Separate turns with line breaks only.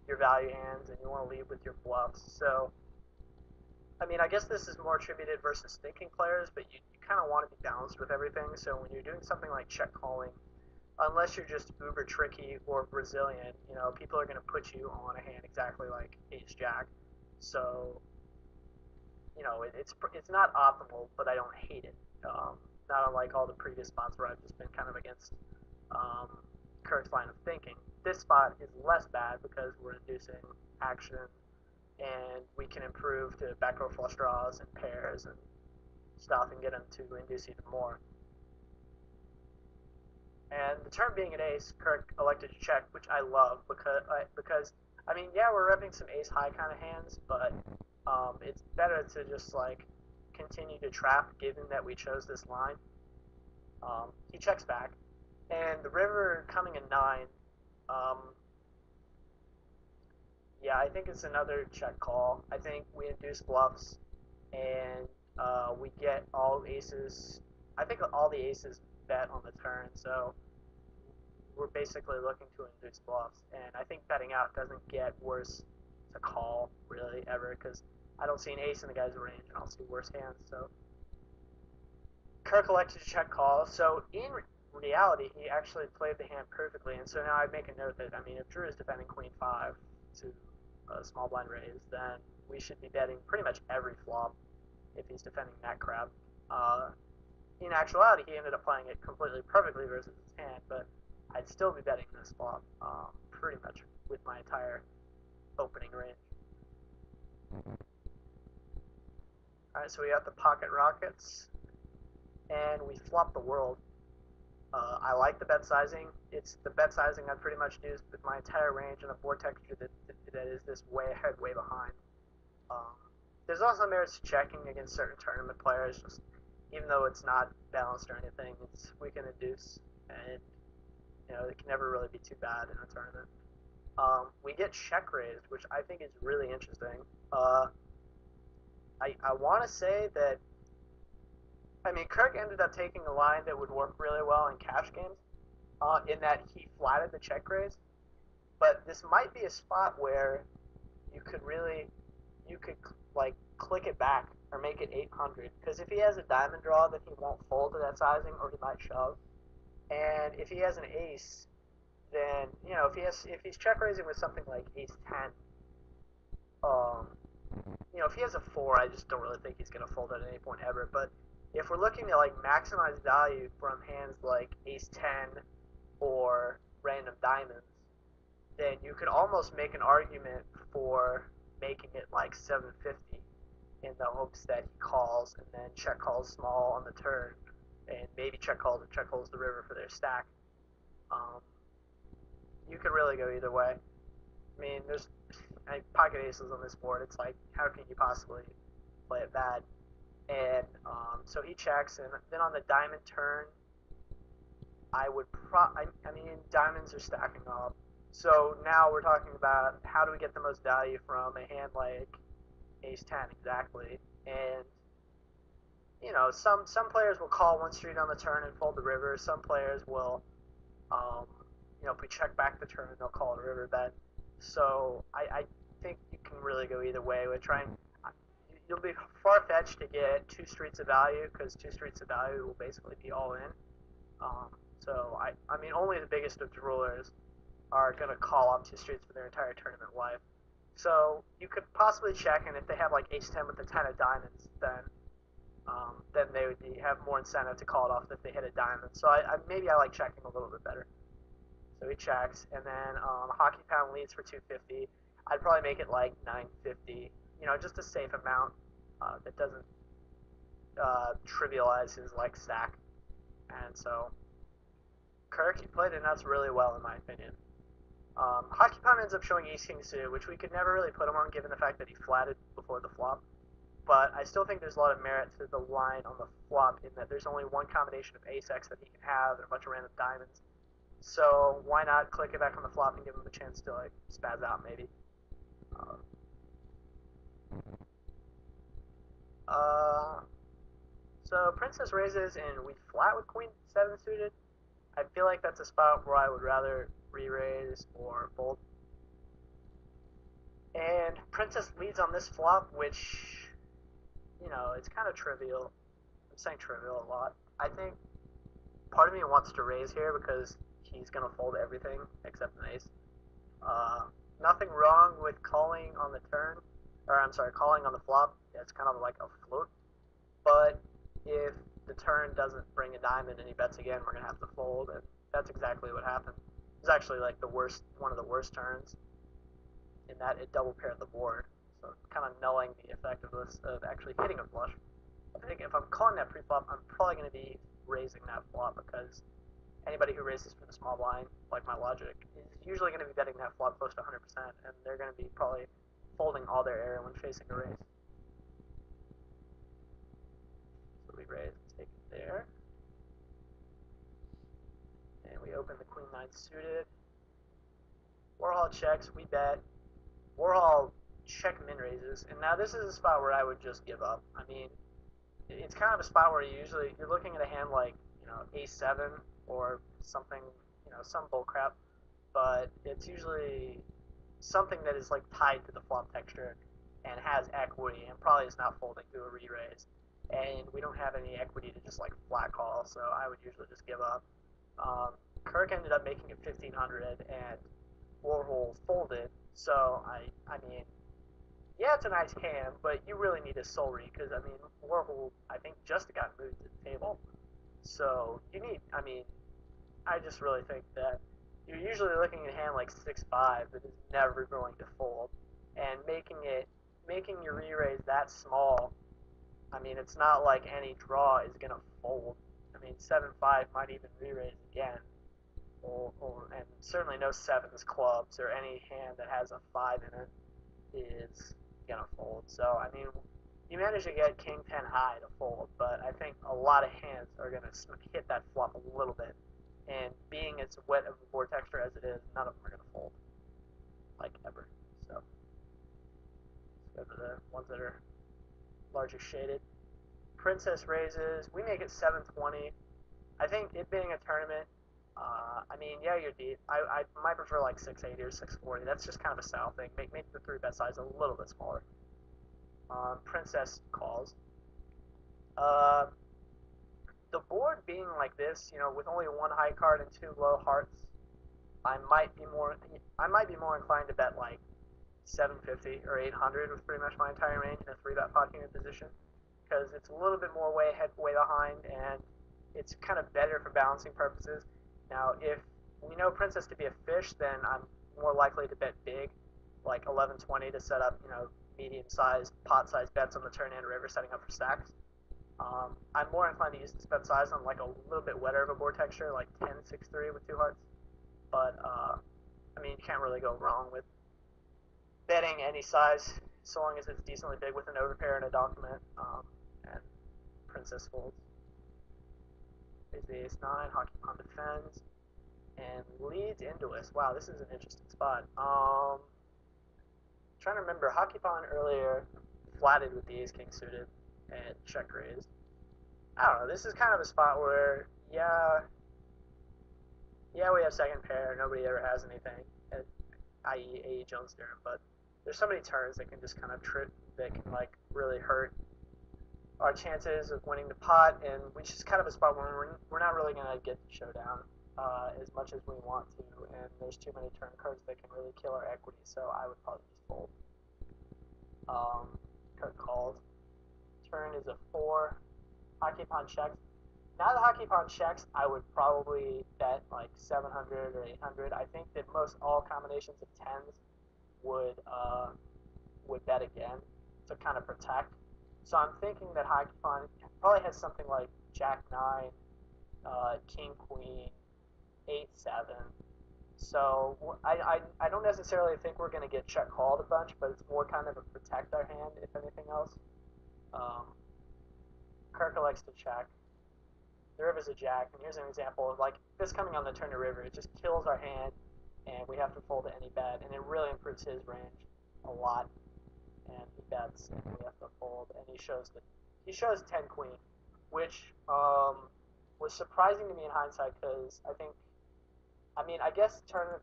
your value hands and you want to lead with your bluffs. So, I mean, I guess this is more attributed versus thinking players, but you kind of want to be balanced with everything. So when you're doing something like check calling, unless you're just uber tricky or Brazilian, people are going to put you on a hand exactly like Ace Jack. So, it's not optimal, but I don't hate it. Not unlike all the previous spots where I've just been kind of against um, Kirk's line of thinking. This spot is less bad because we're inducing action and we can improve to back row flush draws and pairs and stuff and get him to induce even more. And the turn being an ace, Kirk elected to check, which I love because I mean, yeah, we're repping some ace high kind of hands, but it's better to just like continue to trap given that we chose this line. He checks back, and the river coming in 9. Um, yeah, I think it's another check call. I think we induce bluffs, and we get all aces. I think all the aces bet on the turn, so we're basically looking to induce bluffs. And I think betting out doesn't get worse to call, really, ever, because I don't see an ace in the guy's range, and I'll see worse hands. So Kirk elected to check call. So in reality, he actually played the hand perfectly. And so now I make a note that, I mean, if Drew is defending queen 5 to a small blind raise, then we should be betting pretty much every flop if he's defending that crap. In actuality, he ended up playing it completely perfectly versus his hand, but I'd still be betting this flop pretty much with my entire opening range. Alright, so we got the pocket rockets, and we flop the world. I like the bet sizing. It's the bet sizing I pretty much used with my entire range and a board texture that is this way ahead, way behind. There's also merits to checking against certain tournament players, just even though it's not balanced or anything, we can induce, and it can never really be too bad in a tournament. We get check raised, which I think is really interesting. I want to say that, I mean, Kirk ended up taking a line that would work really well in cash games, in that he flatted the check raise, but this might be a spot where you could like click it back or make it 800, because if he has a diamond draw, then he won't fold to that sizing, or he might shove. And if he has an ace, then if he's check raising with something like ace 10, if he has a 4, I just don't really think he's gonna fold at any point ever. But if we're looking to like maximize value from hands like ace 10 or random diamonds, then you could almost make an argument for making it like 750 in the hopes that he calls and then check calls small on the turn, and maybe check calls the river for their stack. You could really go either way. I mean, there's pocket aces on this board. It's like, how can you possibly play it bad? And so he checks, and then on the diamond turn, I mean, diamonds are stacking up. So now we're talking about how do we get the most value from a hand like ace 10 exactly. And some players will call one street on the turn and fold the river. Some players will, if we check back the turn, they'll call it a river bet. So I think you can really go either way. We're trying. You'll be far-fetched to get 2 streets of value, because 2 streets of value will basically be all in. So I mean, only the biggest of rulers are going to call up 2 streets for their entire tournament life. So you could possibly check, and if they have like ace 10 with the 10 of diamonds, then they would have more incentive to call it off if they hit a diamond. So maybe I like checking a little bit better. So he checks, and then Hockey Pound leads for 250. I'd probably make it like 950. Just a safe amount that doesn't trivialize his like stack. And so Kirk, he played the nuts really well in my opinion. Hockey Pound ends up showing ace king suited, which we could never really put him on given the fact that he flatted before the flop. But I still think there's a lot of merit to the line on the flop in that there's only one combination of ace x that he can have and a bunch of random diamonds. So why not click it back on the flop and give him a chance to like spaz out maybe. So Princess raises and we flat with Queen 7 suited. I feel like that's a spot where I would rather re-raise or fold. Princess leads on this flop, which, it's kind of trivial. I'm saying trivial a lot. I think part of me wants to raise here because he's going to fold everything except an ace. Nothing wrong with calling on the turn, or I'm sorry, calling on the flop. It's kind of like a float. But if the turn doesn't bring a diamond and he bets again, we're going to have to fold. And that's exactly what happened. It was actually like one of the worst turns in that it double paired the board. So kind of knowing the effectiveness of actually hitting a flush. I think if I'm calling that pre-flop, I'm probably going to be raising that flop because anybody who raises for the small blind, like my logic, is usually going to be betting that flop close to 100%, and they're going to be probably folding all their air when facing a raise. So we raise and take it there. And we open the queen 9 suited. Warhol checks, we bet. Warhol check min raises, and now this is a spot where I would just give up. I mean, it's kind of a spot where you're looking at a hand like, a7 or something, some bull crap, but it's usually something that is like tied to the flop texture and has equity and probably is not folding to a re-raise. And we don't have any equity to just like flat call, so I would usually just give up. Kirk ended up making it 1500 and Warhol folded, so I mean, yeah, it's a nice hand, but you really need a soul read because, I mean, Warhol, I think, just got moved to the table. So you need, I just really think that you're usually looking at a hand like 6-5 that is never going to fold, and making your re-raise that small, I mean, it's not like any draw is going to fold. I mean, 7-5 might even re-raise again, and certainly no 7s clubs or any hand that has a 5 in it is going to fold. So, I mean, you manage to get king 10 high to fold, but I think a lot of hands are going to hit that flop a little bit. And being as wet of a board texture as it is, none of them are going to fold, like ever. So, let's go to the ones that are larger shaded. Princess raises. We make it 720. I think it being a tournament, I mean, yeah, you're deep. I might prefer like 680 or 640. That's just kind of a style thing. Make the 3-bet size a little bit smaller. Princess calls. The board being like this, with only one high card and 2 low hearts, I might be more inclined to bet like 750 or 800 with pretty much my entire range in a 3-bet pot unit position, because it's a little bit more way ahead, way behind, and it's kind of better for balancing purposes. Now, if we know Princess to be a fish, then I'm more likely to bet big, like 1120 to set up, medium-sized, pot-sized bets on the turn and river, setting up for stacks. I'm more inclined to use this bet size on like a little bit wetter of a board texture, like 10-6-3 with 2 hearts. But, I mean, you can't really go wrong with betting any size, so long as it's decently big with an overpair and a document, and Princess folds. There's the ace-9, hockey pawn defends, and leads into us. Wow, this is an interesting spot. Trying to remember, hockey pawn earlier flatted with the ace-king suited and check raised. I don't know, this is kind of a spot where, yeah, we have second pair, nobody ever has anything, i.e. A.E. Jones theorem, but there's so many turns that can just kind of that can like really hurt our chances of winning the pot, and which is kind of a spot where we're not really going to get the showdown as much as we want to, and there's too many turn cards that can really kill our equity, so I would probably just fold. Kirk calls. Turn is a 4. Hockey pawn checks. Now the hockey pawn checks, I would probably bet like 700 or 800. I think that most all combinations of 10s would bet again to kind of protect. So I'm thinking that hockey pawn probably has something like Jack 9, King Queen, 8-7. So I don't necessarily think we're going to get check called a bunch, but it's more kind of a protect our hand, if anything else. Kirk likes to check. The river's a jack, and here's an example of like this coming on the turn to river. It just kills our hand, and we have to fold to any bet, and it really improves his range a lot. And he bets, and we have to fold, and he shows 10 queen, which was surprising to me in hindsight because I guess tournament